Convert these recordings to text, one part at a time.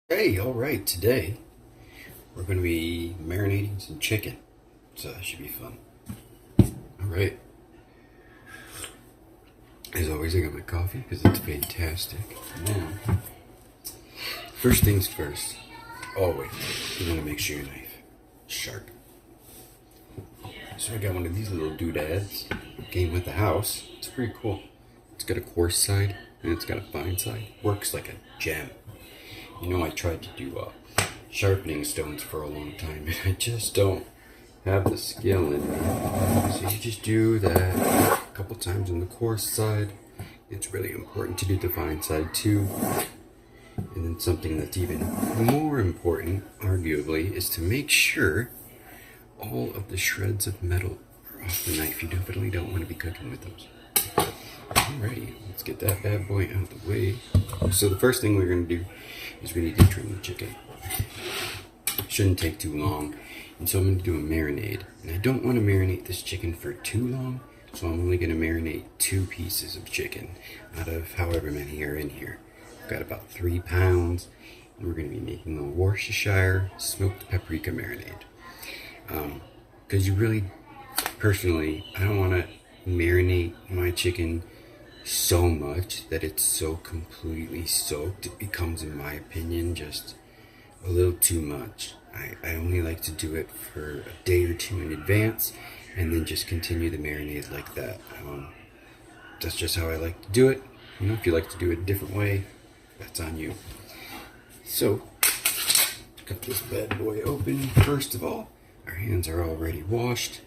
Hey, all right, today we're going to be marinating some chicken, so that should be fun. All right, as always, I got my coffee because it's fantastic. Now, first things first, always, you want to make sure your knife is sharp. So I got one of these little doodads, came with the house. It's pretty cool. It's got a coarse side and it's got a fine side. Works like a gem. You know, I tried to do sharpening stones for a long time, and I just don't have the skill in me. So you just do that a couple times on the coarse side. It's really important to do the fine side too. And then something that's even more important, arguably, is to make sure all of the shreds of metal are off the knife. You definitely don't want to be cooking with those. Alrighty, let's get that bad boy out of the way. So the first thing we're going to do is we need to trim the chicken. Shouldn't take too long. And so I'm going to do a marinade. And I don't want to marinate this chicken for too long, so I'm only going to marinate 2 pieces of chicken out of however many are in here. I've got about 3 pounds, and we're going to be making a Worcestershire smoked paprika marinade. Because you really, personally, I don't want to marinate my chicken so much that it's so completely soaked. It becomes, in my opinion, just a little too much. I only like to do it for a day or 2 in advance and then just continue the marinade like that. That's just how I like to do it. You know, if you like to do it a different way, that's on you. So, cut this bad boy open. First of all, our hands are already washed.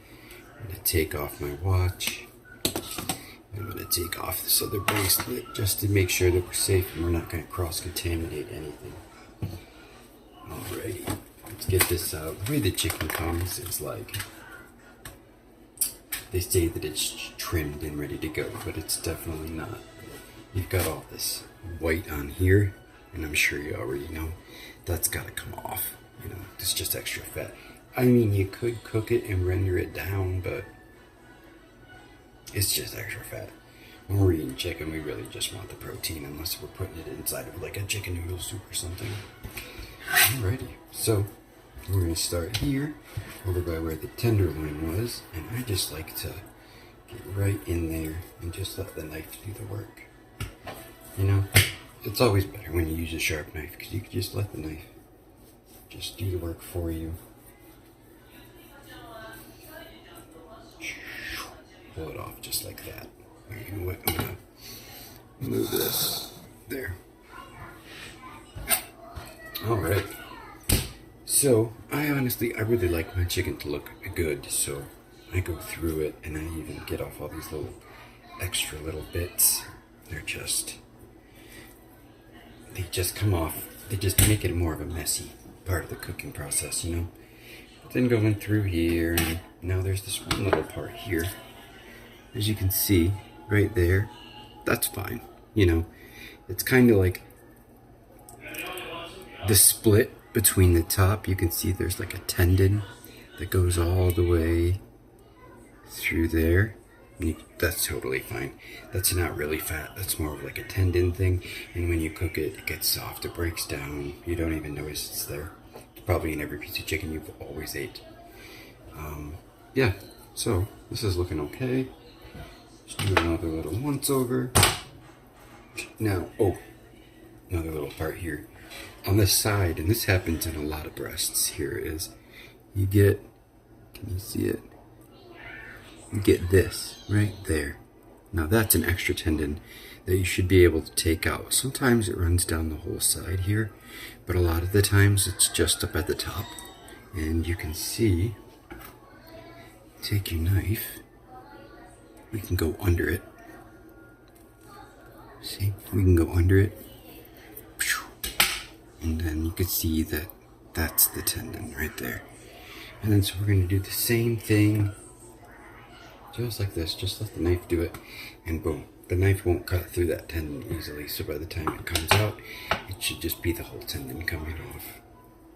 I'm going to take off my watch. I'm going to take off this other bracelet just to make sure that we're safe and we're not going to cross-contaminate anything. Alrighty, let's get this out. The way the chicken comes is like, they say that it's trimmed and ready to go, but it's definitely not. You've got all this white on here, and I'm sure you already know, that's got to come off. You know, it's just extra fat. I mean, you could cook it and render it down, but it's just extra fat. When we're eating chicken, we really just want the protein, unless we're putting it inside of like a chicken noodle soup or something. Alrighty, so we're going to start here, over by where the tenderloin was, and I just like to get right in there and just let the knife do the work. You know, it's always better when you use a sharp knife, because you can just let the knife just do the work for you. Pull it off just like that. You know what, I'm going to move this there. Alright, so I really like my chicken to look good, so I go through it and I even get off all these little extra little bits. They just come off, they just make it more of a messy part of the cooking process, you know. But then going through here, and now there's this one little part here. As you can see, right there, that's fine, you know. It's kind of like the split between the top. You can see there's like a tendon that goes all the way through there. That's totally fine. That's not really fat. That's more of like a tendon thing. And when you cook it, it gets soft. It breaks down. You don't even notice it's there. It's probably in every piece of chicken you've always ate. Yeah, so this is looking okay. Just do another little once over. Now, another little part here. On this side, and this happens in a lot of breasts here, is you get, can you see it? You get this right there. Now that's an extra tendon that you should be able to take out. Sometimes it runs down the whole side here, but a lot of the times it's just up at the top. And you can see, take your knife, we can go under it. See, we can go under it. And then you can see that that's the tendon right there. And then so we're going to do the same thing, just like this. Just let the knife do it, and boom. The knife won't cut through that tendon easily, so by the time it comes out, it should just be the whole tendon coming off.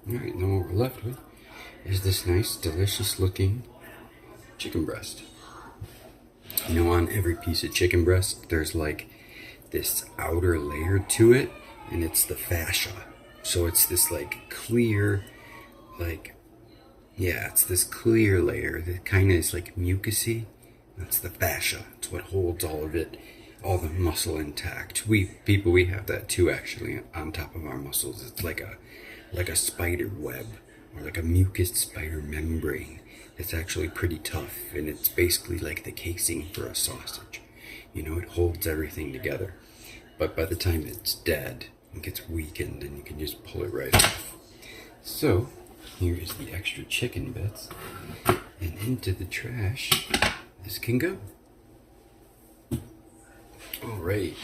Alright, then what we're left with is this nice, delicious looking chicken breast. You know, on every piece of chicken breast, there's like this outer layer to it, and it's the fascia. So it's this like clear, like, yeah, it's this clear layer that kind of is like mucousy. That's the fascia. It's what holds all of it, all the muscle intact. We have that too, actually, on top of our muscles. It's like a spider web, or like a mucus spider membrane. It's actually pretty tough, and it's basically like the casing for a sausage. You know, it holds everything together. But by the time it's dead, it gets weakened, and you can just pull it right off. So, here is the extra chicken bits, and into the trash this can go. Alright,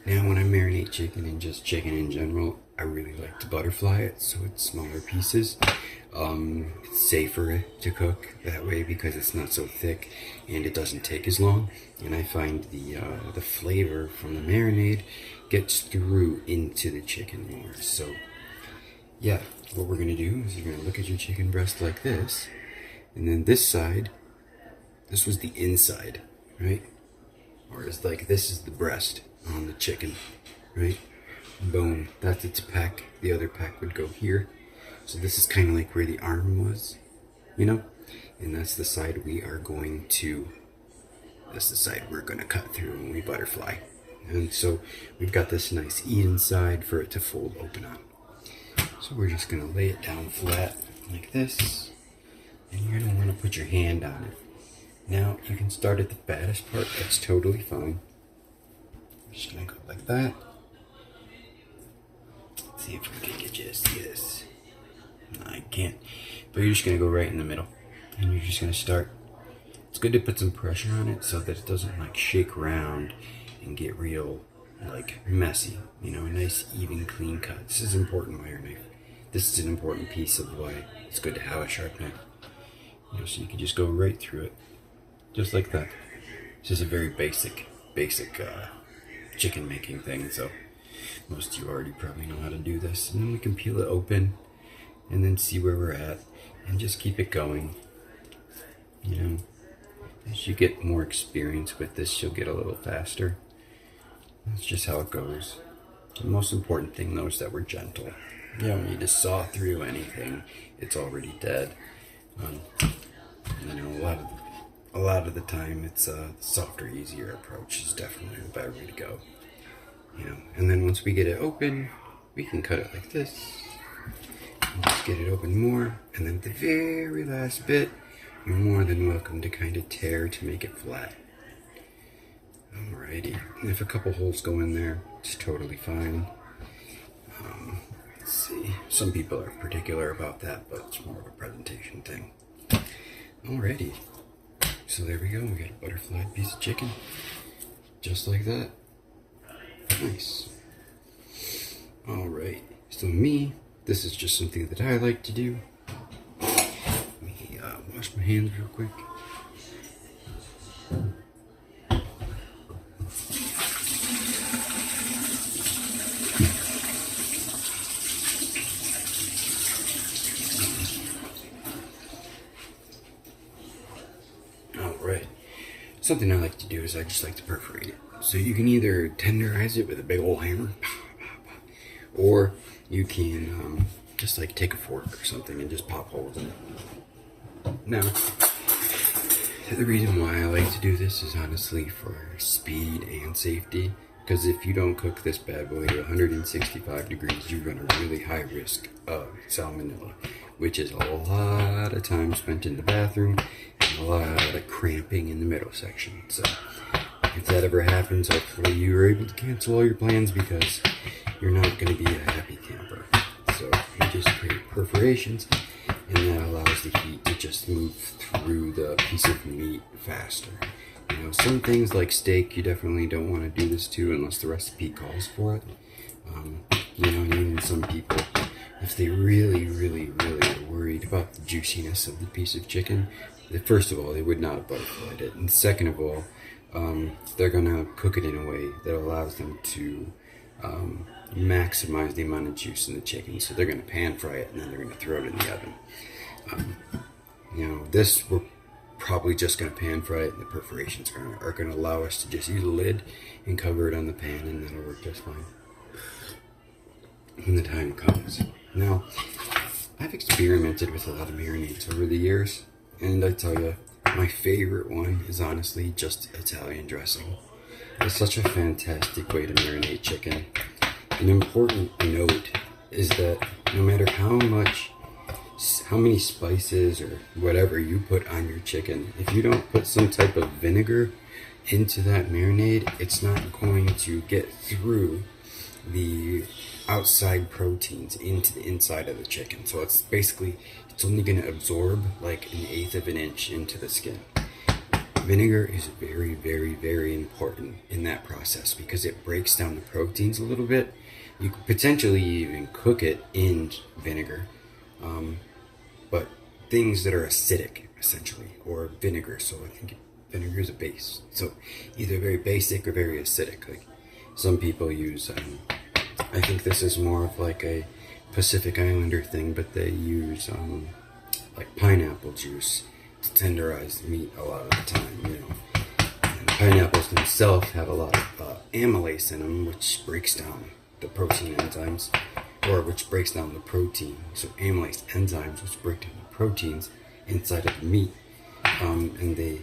now when I marinate chicken and just chicken in general, I really like to butterfly it so it's smaller pieces. It's safer to cook that way because it's not so thick and it doesn't take as long. And I find the flavor from the marinade gets through into the chicken more. So yeah, what we're gonna do is you're gonna look at your chicken breast like this, and then this side, this was the inside, right? Or it's like this is the breast on the chicken, right? Boom, that's its peck. The other peck would go here. So this is kind of like where the arm was, you know? And that's the side we're going to cut through when we butterfly. And so we've got this nice even side for it to fold open on. So we're just gonna lay it down flat like this. And you're gonna wanna put your hand on it. Now, you can start at the fattest part, that's totally fine. I'm just gonna go like that. Let's see if we can get you to see this. No, I can't. But you're just gonna go right in the middle. And you're just gonna start. It's good to put some pressure on it so that it doesn't like shake around and get real like messy. You know, a nice even clean cut. This is important with your knife. This is an important piece of why it's good to have a sharp knife. You know, so you can just go right through it. Just like that. This is a very basic chicken making thing, so most of you already probably know how to do this. And then we can peel it open and then see where we're at and just keep it going. You know, as you get more experience with this, you'll get a little faster. That's just how it goes. The most important thing though is that we're gentle. You don't need to saw through anything. It's already dead. You know, a lot of the time it's a softer, easier approach is definitely the better way to go. You know, and then once we get it open, we can cut it like this. Let's get it open more, and then the very last bit, you're more than welcome to kind of tear to make it flat. Alrighty, and if a couple holes go in there, it's totally fine. Let's see, some people are particular about that, but it's more of a presentation thing. Alrighty. So there we go, we got a butterflied piece of chicken, just like that. Nice. Alright, so me, this is just something that I like to do. Let me wash my hands real quick. Something I like to do is I just like to perforate it. So you can either tenderize it with a big old hammer, or you can just like take a fork or something and just pop holes in it. Now, the reason why I like to do this is honestly for speed and safety. Because if you don't cook this bad boy to 165 degrees, you run a really high risk of salmonella, which is a lot of time spent in the bathroom and a lot of cramping in the middle section. So if that ever happens, hopefully you are able to cancel all your plans because you're not going to be a happy camper. So you just create perforations, and that allows the heat to just move through the piece of meat faster. You know, some things like steak, you definitely don't want to do this to unless the recipe calls for it. You know, and even some people, if they really are worried about the juiciness of the piece of chicken, first of all, they would not have butterflied it. And second of all, they're going to cook it in a way that allows them to maximize the amount of juice in the chicken. So they're going to pan fry it, and then they're going to throw it in the oven. You know, this we're probably just going to pan fry it, and the perforations are going to allow us to just use a lid and cover it on the pan, and that'll work just fine. when the time comes. Now, I've experimented with a lot of marinades over the years, and I tell you, my favorite one is honestly just Italian dressing. It's such a fantastic way to marinate chicken. An important note is that no matter how many spices or whatever you put on your chicken, if you don't put some type of vinegar into that marinade, it's not going to get through the outside proteins into the inside of the chicken. So it's only going to absorb like 1/8 of an inch into the skin. Vinegar is very, very, very important in that process because it breaks down the proteins a little bit. You could potentially even cook it in vinegar, but things that are acidic, essentially, or vinegar. So I think vinegar is a base. So either very basic or very acidic. Like some people use, I think this is more of like a Pacific Islander thing, but they use like pineapple juice to tenderize meat a lot of the time, you know. And pineapples themselves have a lot of amylase in them, which breaks down the protein enzymes, or which breaks down the protein. So amylase enzymes, which break down the proteins inside of the meat, and they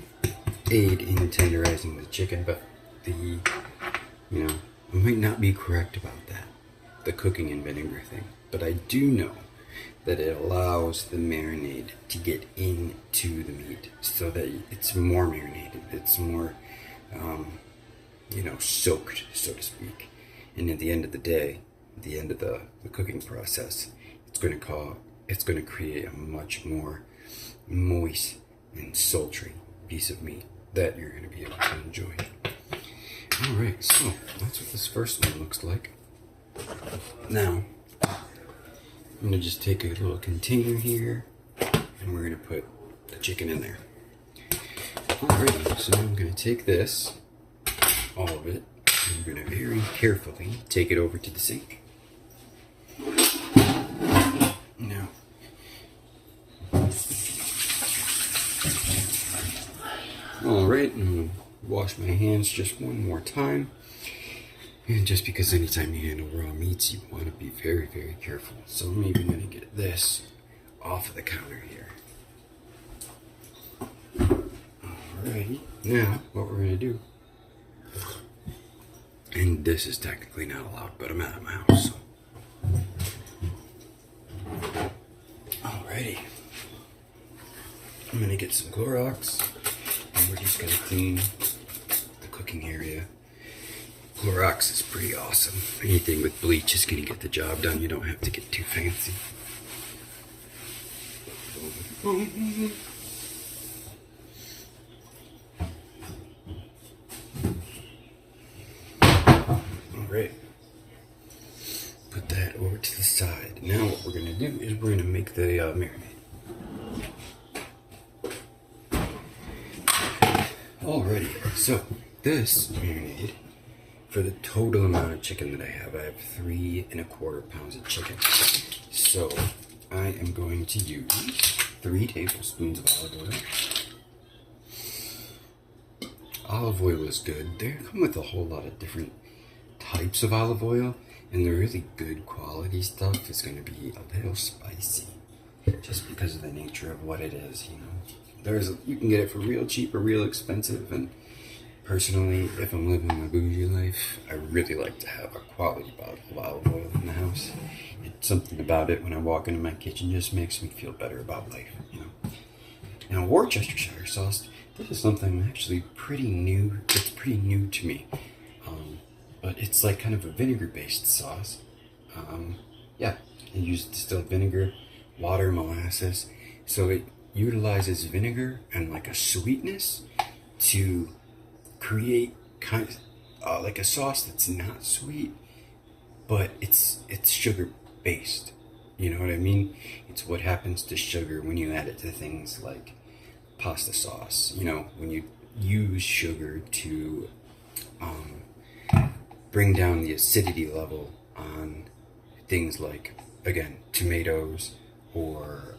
aid in tenderizing the chicken. But I might not be correct about that, the cooking in vinegar thing. But I do know that it allows the marinade to get into the meat so that it's more marinated. It's more, soaked, so to speak. And at the end of the day, at the end of the cooking process, it's going to create a much more moist and sultry piece of meat that you're going to be able to enjoy. All right, so that's what this first one looks like. Now, I'm going to just take a little container here, and we're going to put the chicken in there. Alrighty, so I'm going to take this, all of it, and I'm going to very carefully take it over to the sink. Now, alright, I'm going to wash my hands just one more time. And just because anytime you handle raw meats, you want to be very, very careful. So I'm even going to get this off of the counter here. Alrighty, now what we're going to do, and this is technically not allowed, but I'm out of my house, so. Alrighty, I'm going to get some Clorox, and we're just going to clean the cooking area. Clorox is pretty awesome. Anything with bleach is going to get the job done. You don't have to get too fancy. Alright. Put that over to the side. Now what we're going to do is we're going to make the marinade. Alrighty. So, this marinade, for the total amount of chicken that I have 3 1/4 pounds of chicken. So I am going to use 3 tablespoons of olive oil. Olive oil is good. They come with a whole lot of different types of olive oil, and the really good quality stuff is going to be a little spicy, just because of the nature of what it is. You know, you can get it for real cheap or real expensive, and personally, if I'm living my bougie life, I really like to have a quality bottle of olive oil in the house. It's something about it when I walk into my kitchen just makes me feel better about life, you know. Now, Worcestershire sauce, this is something actually pretty new. It's pretty new to me, but it's like kind of a vinegar-based sauce. I use distilled vinegar, water, molasses, so it utilizes vinegar and like a sweetness to create kind of like a sauce that's not sweet, but it's sugar based. You know what I mean? It's what happens to sugar when you add it to things like pasta sauce. You know, when you use sugar to bring down the acidity level on things like, again, tomatoes or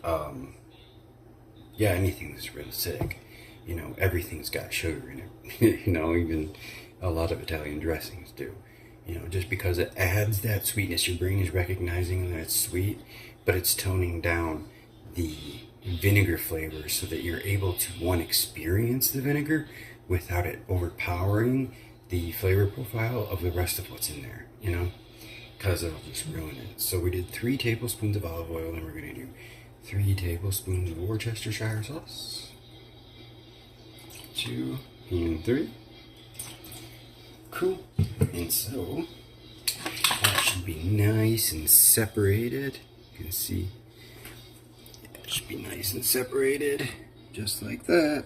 anything that's real acidic. You know, everything's got sugar in it. You know, even a lot of Italian dressings do. You know, just because it adds that sweetness. Your brain is recognizing that it's sweet, but it's toning down the vinegar flavor so that you're able to, one, experience the vinegar without it overpowering the flavor profile of the rest of what's in there, you know, because it'll just ruin it. So we did 3 tablespoons of olive oil, and we're going to do 3 tablespoons of Worcestershire sauce. 2 and 3. Cool. And so that should be nice and separated. You can see it should be nice and separated, just like that.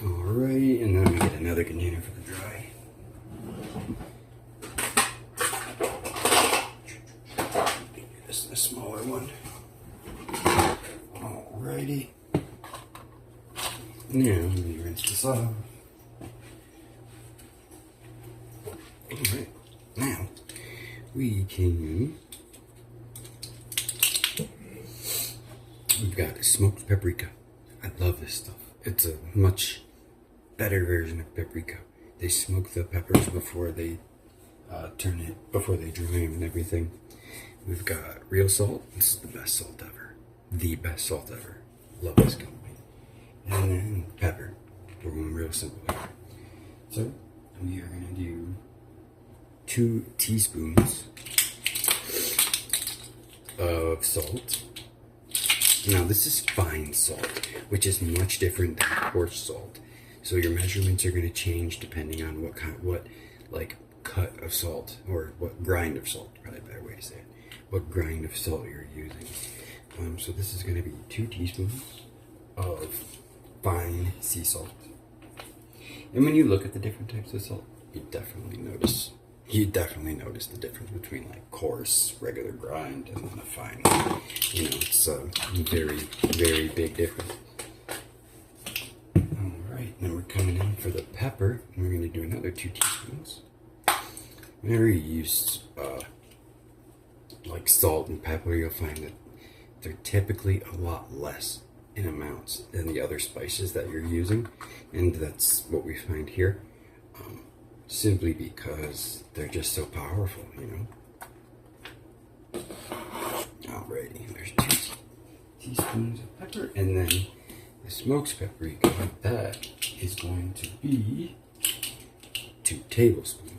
Alright, and then we get another container for the dry. This is a smaller one. Alrighty. Now, let me rinse this off. Alright, now we've got smoked paprika. I love this stuff. It's a much better version of paprika. They smoke the peppers before they before they dry them and everything. We've got real salt. This is the best salt ever. The best salt ever. Love this company. And then pepper. Boom, real simple. So we are gonna do 2 teaspoons of salt. Now this is fine salt, which is much different than coarse salt. So your measurements are going to change depending on what cut of salt, or what grind of salt, probably a better way to say it. What grind of salt you're using. So this is going to be 2 teaspoons of fine sea salt. And when you look at the different types of salt, you definitely notice the difference between like coarse, regular grind, and then a fine. You know, it's a very, very big difference. Alright, now we're coming in for the pepper, and we're going to do another 2 teaspoons. Whenever you use like salt and pepper, you'll find that they're typically a lot less in amounts than the other spices that you're using, and that's what we find here. Simply because they're just so powerful, you know. Alrighty, there's 2 teaspoons of pepper, and then the smoked paprika, that is going to be 2 tablespoons.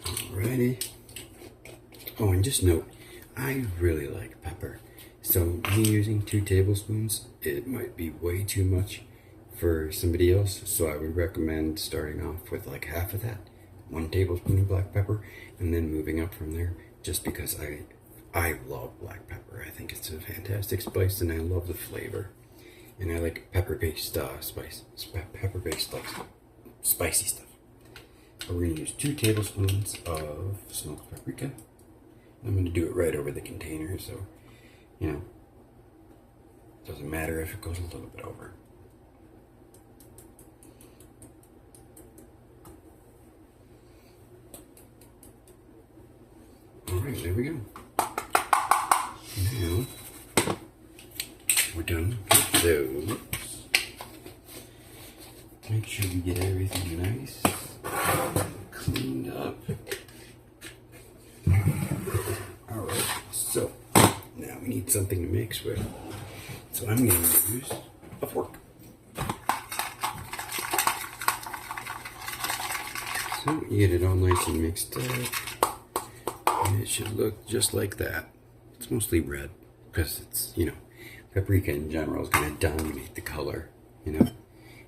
Alrighty. Oh, and just note, I really like pepper, so me using 2 tablespoons, it might be way too much for somebody else, so I would recommend starting off with like half of that, 1 tablespoon of black pepper, and then moving up from there, just because I love black pepper. I think it's a fantastic spice, and I love the flavor, and I like pepper-based pepper-based like spicy stuff. So we're going to use 2 tablespoons of smoked paprika. I'm going to do it right over the container, so, you know, it doesn't matter if it goes a little bit over. Alright, there we go. Now, we're done with those. Make sure we get everything nice, cleaned up. Alright, so now we need something to mix with. So I'm going to use a fork. So you get it all nice and mixed up. And it should look just like that. It's mostly red because it's, you know, paprika in general is going to dominate the color, you know.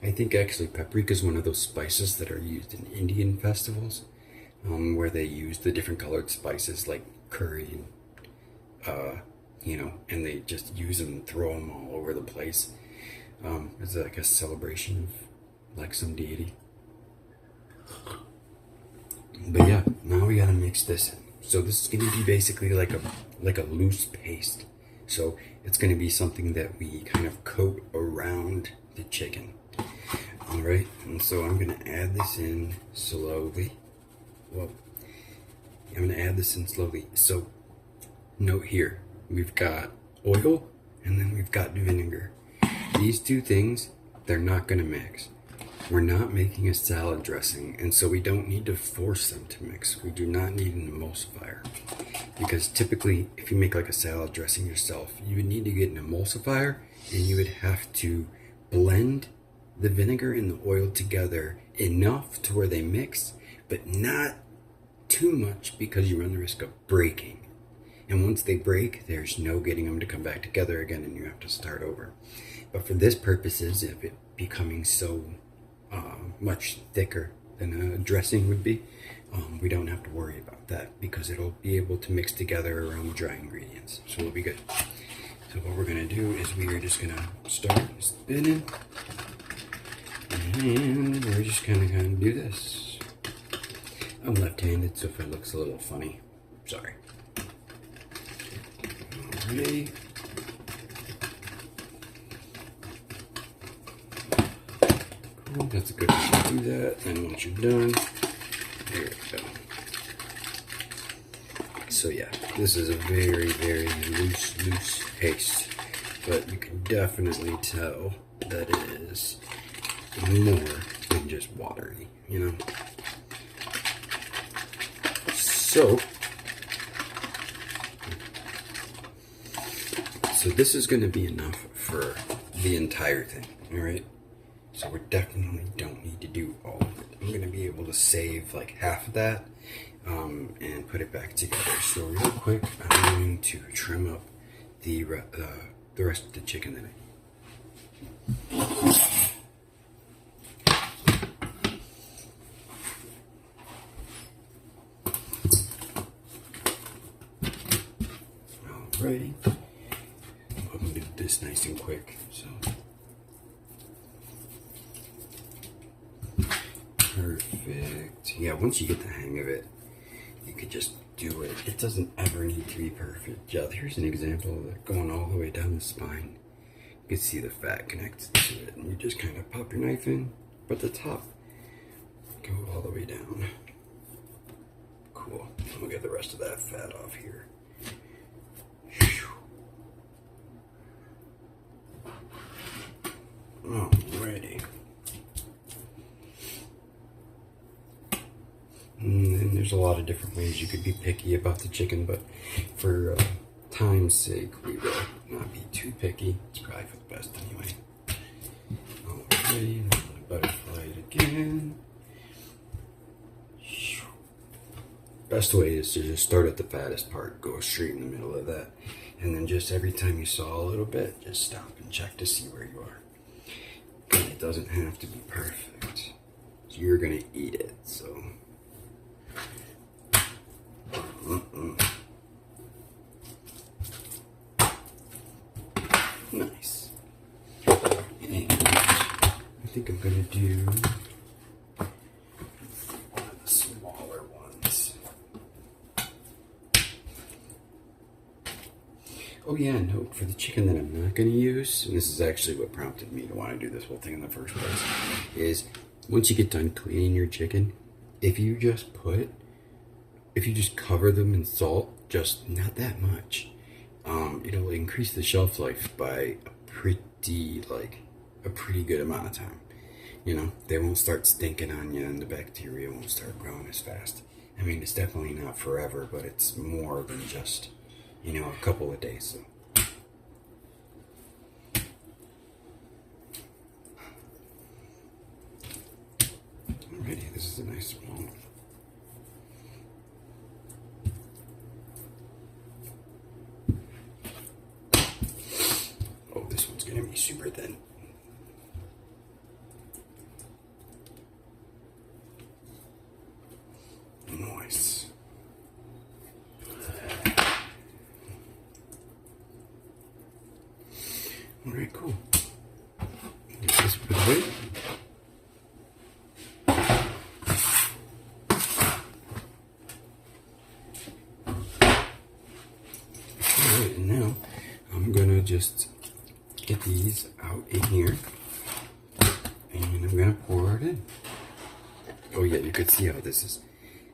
I think actually paprika is one of those spices that are used in Indian festivals, where they use the different colored spices like curry and, you know, and they just use them and throw them all over the place. It's like a celebration of like some deity. But yeah, now we gotta mix this in. So this is going to be basically like a loose paste. So it's going to be something that we kind of coat around the chicken. Alright, and so I'm going to add this in slowly. Well, I'm going to add this in slowly. So note here, we've got oil and then we've got vinegar. These 2 things They're not going to mix. We're not making a salad dressing, and so we don't need to force them to mix. We do not need an emulsifier. Because typically, if you make like a salad dressing yourself, you would need to get an emulsifier, and you would have to blend the vinegar and the oil together enough to where they mix, but not too much because you run the risk of breaking. And once they break, there's no getting them to come back together again, and you have to start over. But for this purposes, if it becoming so much thicker than a dressing would be, we don't have to worry about that because it'll be able to mix together around the dry ingredients. So we'll be good. So what we're going to do is we are just going to start spinning. And we're just going to do this. I'm left-handed, so if it looks a little funny, sorry. Alrighty. Cool, that's a good way to do that. And once you're done, there we go. So yeah, this is a very, very loose paste, but you can definitely tell that it is more than just watery, you know. So this is going to be enough for the entire thing, all right? So we definitely don't need to do all of it. I'm going to be able to save like half of that and put it back together. So real quick, I'm going to trim up the rest of the chicken that Alrighty. I'm going to do this nice and quick. So perfect. Yeah, once you get the hang of it, you could just do it. It doesn't ever need to be perfect. Yeah, here's an example of it going all the way down the spine. You can see the fat connected to it, and you just kind of pop your knife in, but the top go all the way down. Cool. We'll get the rest of that fat off here. Alrighty. And then there's a lot of different ways you could be picky about the chicken, but for time's sake, we will not be too picky. It's probably for the best anyway. Alrighty, I'm gonna butterfly it again. Best way is to just start at the fattest part, go straight in the middle of that, and then just every time you saw a little bit, just stop and check to see where you are. And it doesn't have to be perfect. You're gonna eat it, so. Nice. And I think I'm gonna do one of the smaller ones. Oh yeah, note for the chicken that I'm not gonna use, and this is actually what prompted me to want to do this whole thing in the first place, is once you get done cleaning your chicken, if you just cover them in salt, just not that much, it'll increase the shelf life by a pretty good amount of time. You know, they won't start stinking on you, and the bacteria won't start growing as fast. I mean, it's definitely not forever, but it's more than just, you know, a couple of days. So. Alrighty, this is a nice small. Oh, this one's gonna be super thin. Nice. Alright, cool. Get this put away. Alright, and now I'm gonna just get these out in here, and I'm gonna pour it in. Oh yeah, you could see how this is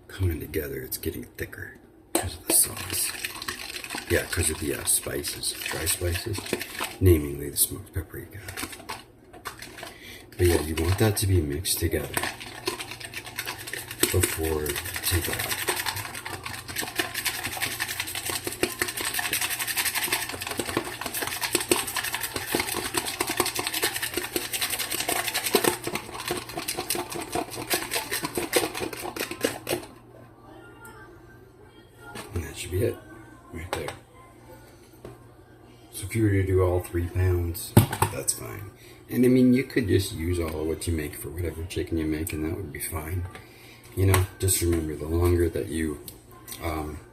coming together. It's getting thicker because of the sauce. Yeah, because of the spices, dry spices, namely the smoked paprika. But yeah, you want that to be mixed together before take it out. And that should be it, right there. So if you were to do all 3 pounds, that's fine. And I mean, you could just use all of what you make for whatever chicken you make, and that would be fine. You know, just remember, the longer that you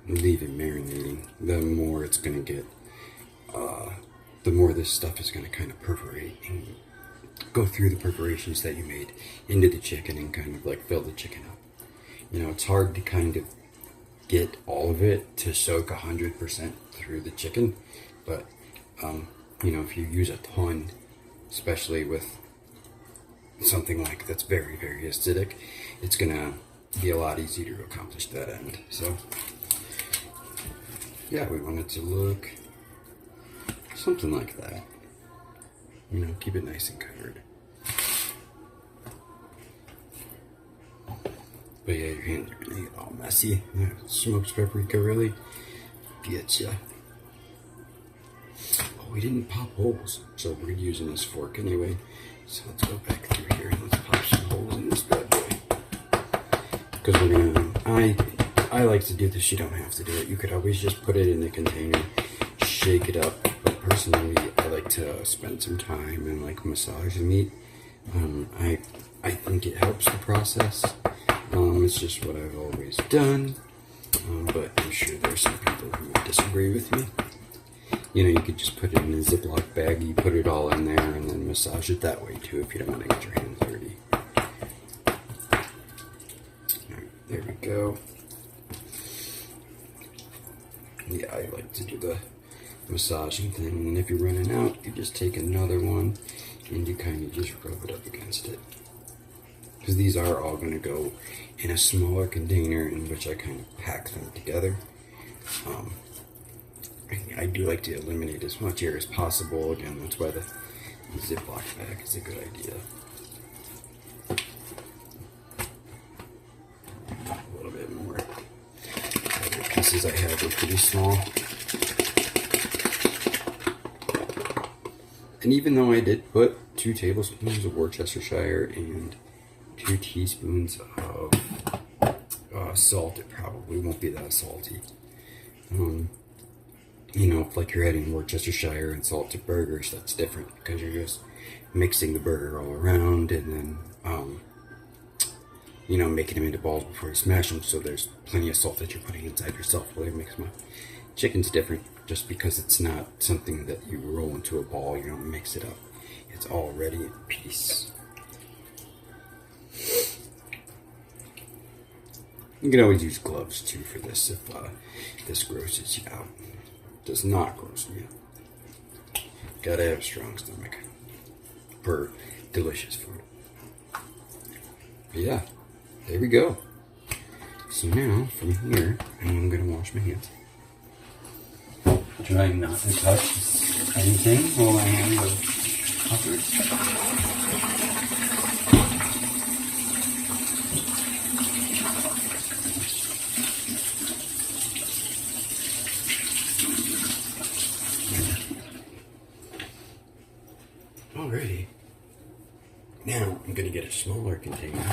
leave it marinating, the more it's going to get, the more this stuff is going to kind of perforate and go through the perforations that you made into the chicken and kind of like fill the chicken up. You know, it's hard to kind of get all of it to soak 100% through the chicken, but you know, if you use a ton, especially with something like that's very, very acidic, it's gonna be a lot easier to accomplish that end. So yeah, we want it to look something like that. You know, keep it nice and covered. But yeah, your hands are gonna get all messy. Yeah, smoked paprika really gets ya. Oh, we didn't pop holes, so we're using this fork anyway. So let's go back through here and let's pop some holes in this bad boy. Because we're gonna, I like to do this, you don't have to do it. You could always just put it in the container, shake it up. But personally, I like to spend some time and like massage the meat. I think it helps the process. It's just what I've always done. But I'm sure there's some people who would disagree with me. You know, you could just put it in a Ziploc bag, you put it all in there, and then massage it that way too if you don't want to get your hands dirty. Alright, there we go. Yeah, I like to do the massaging thing, and if you're running out, you just take another one and you kind of just rub it up against it. Because these are all going to go in a smaller container in which I kind of pack them together. I do like to eliminate as much air as possible. Again, that's why the Ziploc bag is a good idea. A little bit more. The other pieces I have are pretty small. And even though I did put 2 tablespoons of Worcestershire and 2 teaspoons of salt, it probably won't be that salty. You know, if like you're adding Worcestershire and salt to burgers, that's different because you're just mixing the burger all around and then, you know, making them into balls before you smash them. So there's plenty of salt that you're putting inside yourself. Well, it makes my chicken's different just because it's not something that you roll into a ball. You don't mix it up. It's already in piece. You can always use gloves too for this if this grosses you out. Does not gross me out. Gotta have a strong stomach for delicious food. But yeah, there we go. So now from here, I'm gonna wash my hands. Trying not to touch anything while my hands are covered. Alrighty. Now I'm gonna get a smaller container.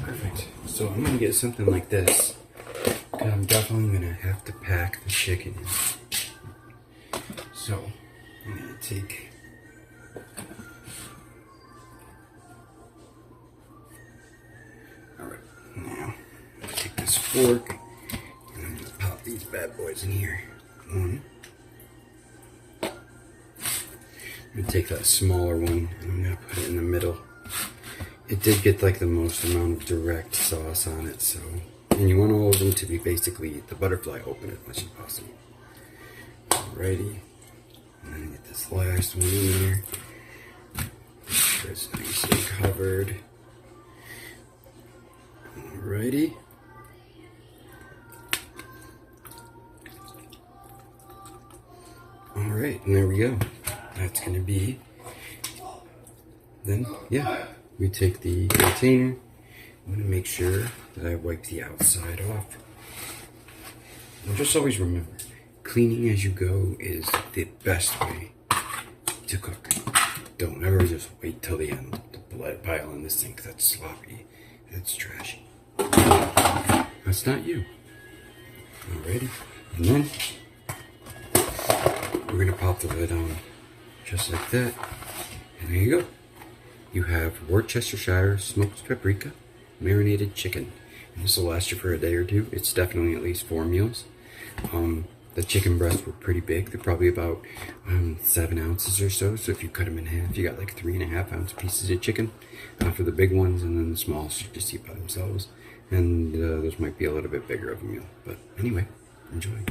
Perfect. So I'm gonna get something like this. I'm definitely gonna have to pack the chicken in. So I'm gonna take now take this fork and I'm gonna pop these bad boys in here. One. I'm gonna take that smaller one and I'm gonna put it in the middle. It did get like the most amount of direct sauce on it, so And you want all of them to be basically the butterfly open as much as possible. Alrighty. And then get this last one in there. It's nice and covered. Alrighty. Alright, and there we go. That's going to be, then, yeah, we take the container. I'm going to make sure that I wipe the outside off. And just always remember, cleaning as you go is the best way to cook. Don't ever just wait till the end to let it pile in the sink. That's sloppy. That's trashy. That's not you. Alrighty. And then we're going to pop the lid on just like that. And there you go. You have Worcestershire smoked paprika, marinated chicken. And this will last you for a day or two. It's definitely at least 4 meals. The chicken breasts were pretty big. They're probably about 7 ounces or so. So if you cut them in half, you got like 3.5 ounce pieces of chicken for the big ones, and then the smalls you just eat by themselves. And those might be a little bit bigger of a meal. But anyway, enjoy.